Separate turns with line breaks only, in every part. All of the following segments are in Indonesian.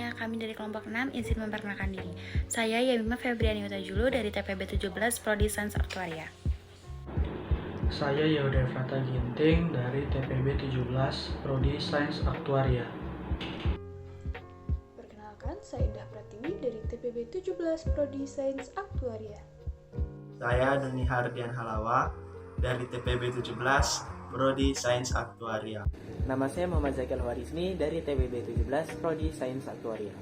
semuanya, kami dari kelompok 6 izin memperkenalkan diri. Saya Yamima Febriani Utajulu dari TPB 17 Prodi Sains Aktuaria.
Saya Yehuda Efrata Ginting dari TPB 17 Prodi Sains Aktuaria.
Perkenalkan, saya Indah Pratiwi dari TPB 17 Prodi Sains Aktuaria.
Saya Doni Hardian Halawa dari TPB 17 Prodi Sains Aktuaria.
Nama saya Muhammad Zakil Warisni dari TPB 17 Prodi Sains Aktuaria.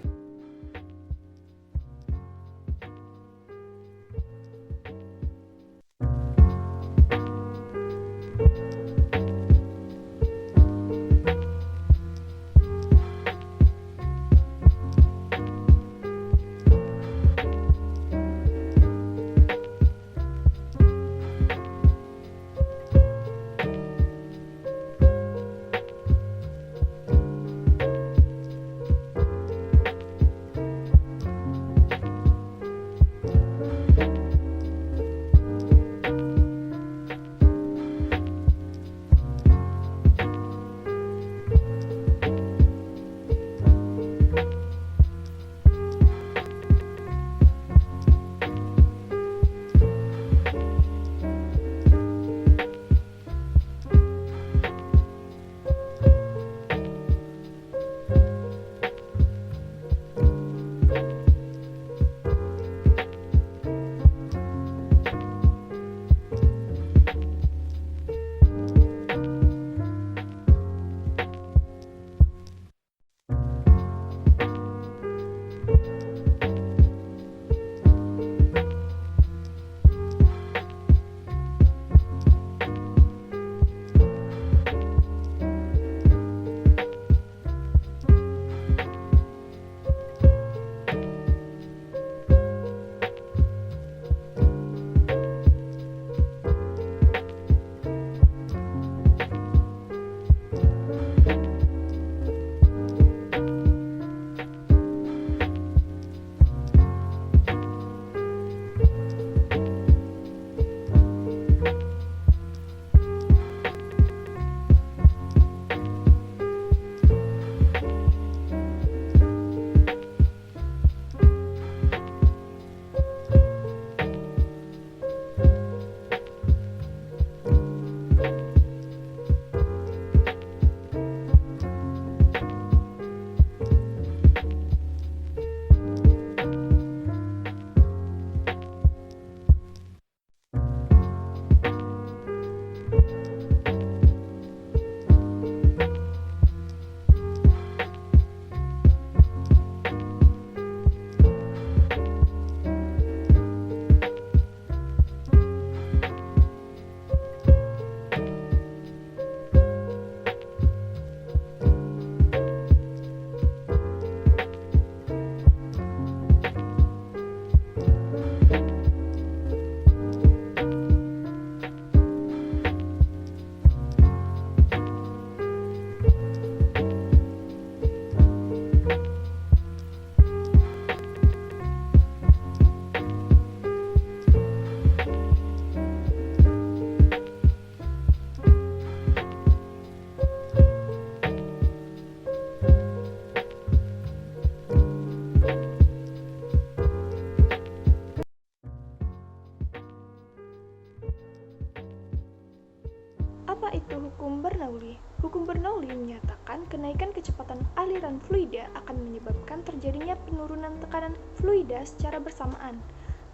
Apa itu hukum Bernoulli? Hukum Bernoulli menyatakan kenaikan kecepatan aliran fluida akan menyebabkan terjadinya penurunan tekanan fluida secara bersamaan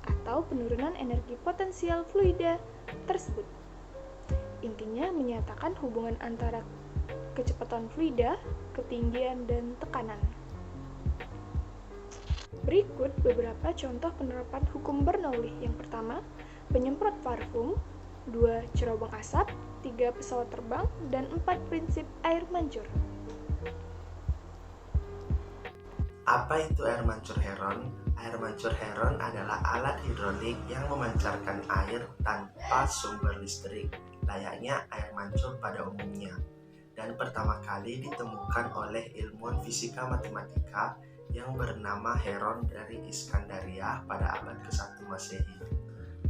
atau penurunan energi potensial fluida tersebut. Intinya menyatakan hubungan antara kecepatan fluida, ketinggian, dan tekanan. Berikut beberapa contoh penerapan hukum Bernoulli. Yang pertama, penyemprot parfum, 2 cerobong asap, 3 pesawat terbang, dan 4 prinsip air mancur.
Apa itu air mancur heron? Air mancur heron adalah alat hidrolik yang memancarkan air tanpa sumber listrik, layaknya air mancur pada umumnya. Dan pertama kali ditemukan oleh ilmuwan fisika matematika yang bernama Heron dari Iskandaria pada abad ke-1 Masehi.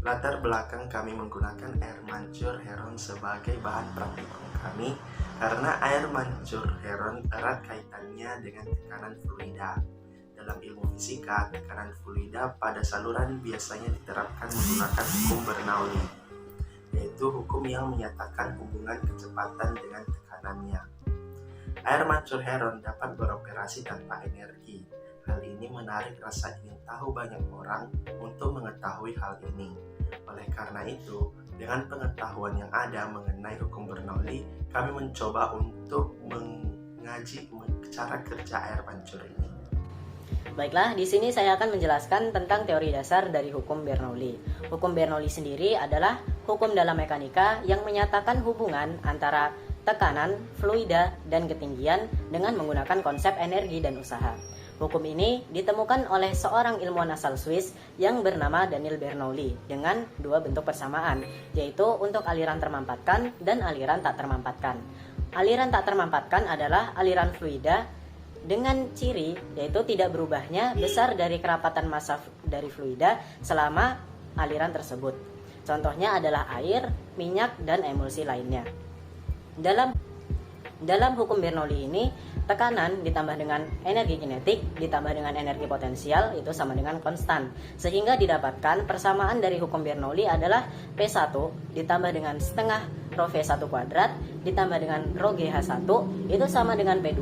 Latar belakang kami menggunakan air mancur heron sebagai bahan praktikum kami karena air mancur heron erat kaitannya dengan tekanan fluida. Dalam ilmu fisika, tekanan fluida pada saluran biasanya diterapkan menggunakan hukum Bernoulli, yaitu hukum yang menyatakan hubungan kecepatan dengan tekanannya. Air mancur heron dapat beroperasi tanpa energi. Hal ini menarik rasa ingin tahu banyak orang untuk mengetahui hal ini. Oleh karena itu, dengan pengetahuan yang ada mengenai hukum Bernoulli, kami mencoba untuk mengaji cara kerja air mancur ini.
Baiklah, di sini saya akan menjelaskan tentang teori dasar dari hukum Bernoulli. Hukum Bernoulli sendiri adalah hukum dalam mekanika yang menyatakan hubungan antara tekanan, fluida, dan ketinggian dengan menggunakan konsep energi dan usaha. Hukum ini ditemukan oleh seorang ilmuwan asal Swiss yang bernama Daniel Bernoulli dengan dua bentuk persamaan, yaitu untuk aliran termampatkan dan aliran tak termampatkan. Aliran tak termampatkan adalah aliran fluida dengan ciri yaitu tidak berubahnya besar dari kerapatan massa dari fluida selama aliran tersebut. Contohnya adalah air, minyak, dan emulsi lainnya. Dalam hukum Bernoulli ini, tekanan ditambah dengan energi kinetik ditambah dengan energi potensial itu sama dengan konstan. Sehingga didapatkan persamaan dari hukum Bernoulli adalah P1 ditambah dengan setengah rho V1 kuadrat ditambah dengan rho GH1 itu sama dengan P2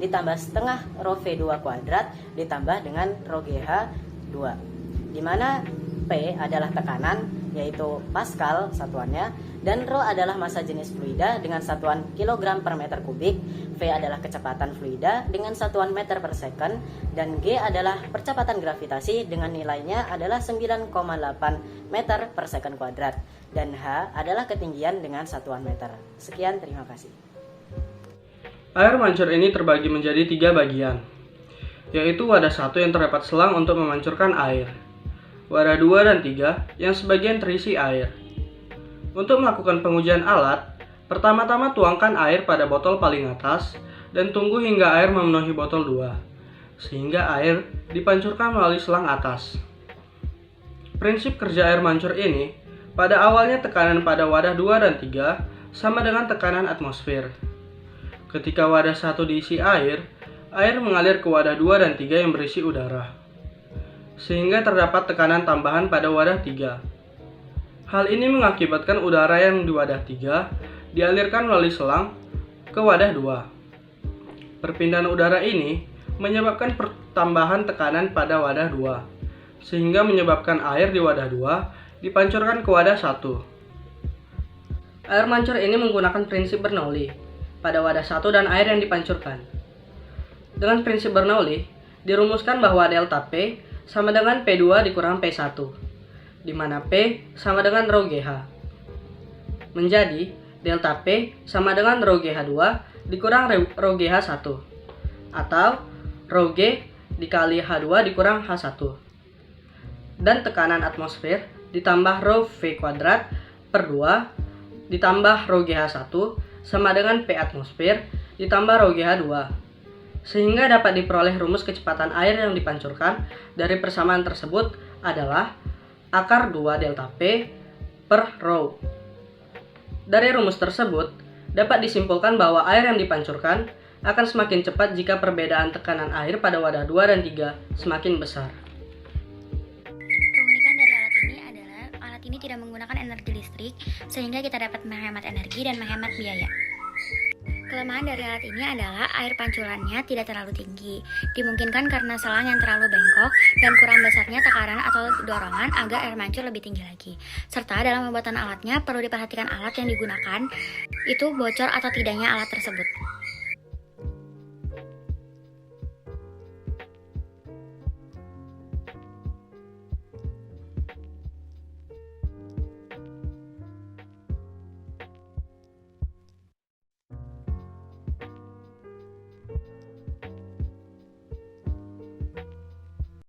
ditambah setengah rho V2 kuadrat ditambah dengan rho GH2. Di mana P adalah tekanan yaitu Pascal satuannya, dan rho adalah massa jenis fluida dengan satuan kilogram per meter kubik, V adalah kecepatan fluida dengan satuan meter per second, dan G adalah percepatan gravitasi dengan nilainya adalah 9,8 meter per second kuadrat, dan H adalah ketinggian dengan satuan meter. Sekian, terima kasih.
Air mancur ini terbagi menjadi 3 bagian, yaitu wadah 1 yang terdapat selang untuk memancurkan air, wadah 2 dan 3 yang sebagian terisi air. Untuk melakukan pengujian alat, pertama-tama tuangkan air pada botol paling atas dan tunggu hingga air memenuhi botol 2, sehingga air dipancurkan melalui selang atas. Prinsip kerja air mancur ini, pada awalnya tekanan pada wadah 2 dan 3 sama dengan tekanan atmosfer. Ketika wadah 1 diisi air mengalir ke wadah 2 dan 3 yang berisi udara, sehingga terdapat tekanan tambahan pada wadah 3. Hal ini mengakibatkan udara yang di wadah 3 dialirkan melalui selang ke wadah 2. Perpindahan udara ini menyebabkan pertambahan tekanan pada wadah 2, sehingga menyebabkan air di wadah 2 dipancurkan ke wadah 1. Air mancur ini menggunakan prinsip Bernoulli pada wadah 1 dan air yang dipancurkan. Dengan prinsip Bernoulli, dirumuskan bahwa delta P sama dengan P2 dikurang P1, di mana P sama dengan rho GH. Menjadi delta P sama dengan rho GH2 dikurang rho GH1, atau rho G dikali H2 dikurang H1. Dan tekanan atmosfer ditambah rho V kuadrat per 2 ditambah rho GH1 sama dengan P atmosfer ditambah rho GH2. Sehingga dapat diperoleh rumus kecepatan air yang dipancurkan dari persamaan tersebut adalah akar 2 delta P per rho. Dari rumus tersebut, dapat disimpulkan bahwa air yang dipancurkan akan semakin cepat jika perbedaan tekanan air pada wadah 2 dan 3 semakin besar.
Keunikan dari alat ini adalah alat ini tidak menggunakan energi listrik, sehingga kita dapat menghemat energi dan menghemat biaya. Kelemahan dari alat ini adalah air pancurannya tidak terlalu tinggi, dimungkinkan karena selang yang terlalu bengkok dan kurang besarnya tekanan atau dorongan agar air mancur lebih tinggi lagi. Serta dalam pembuatan alatnya perlu diperhatikan alat yang digunakan itu bocor atau tidaknya alat tersebut.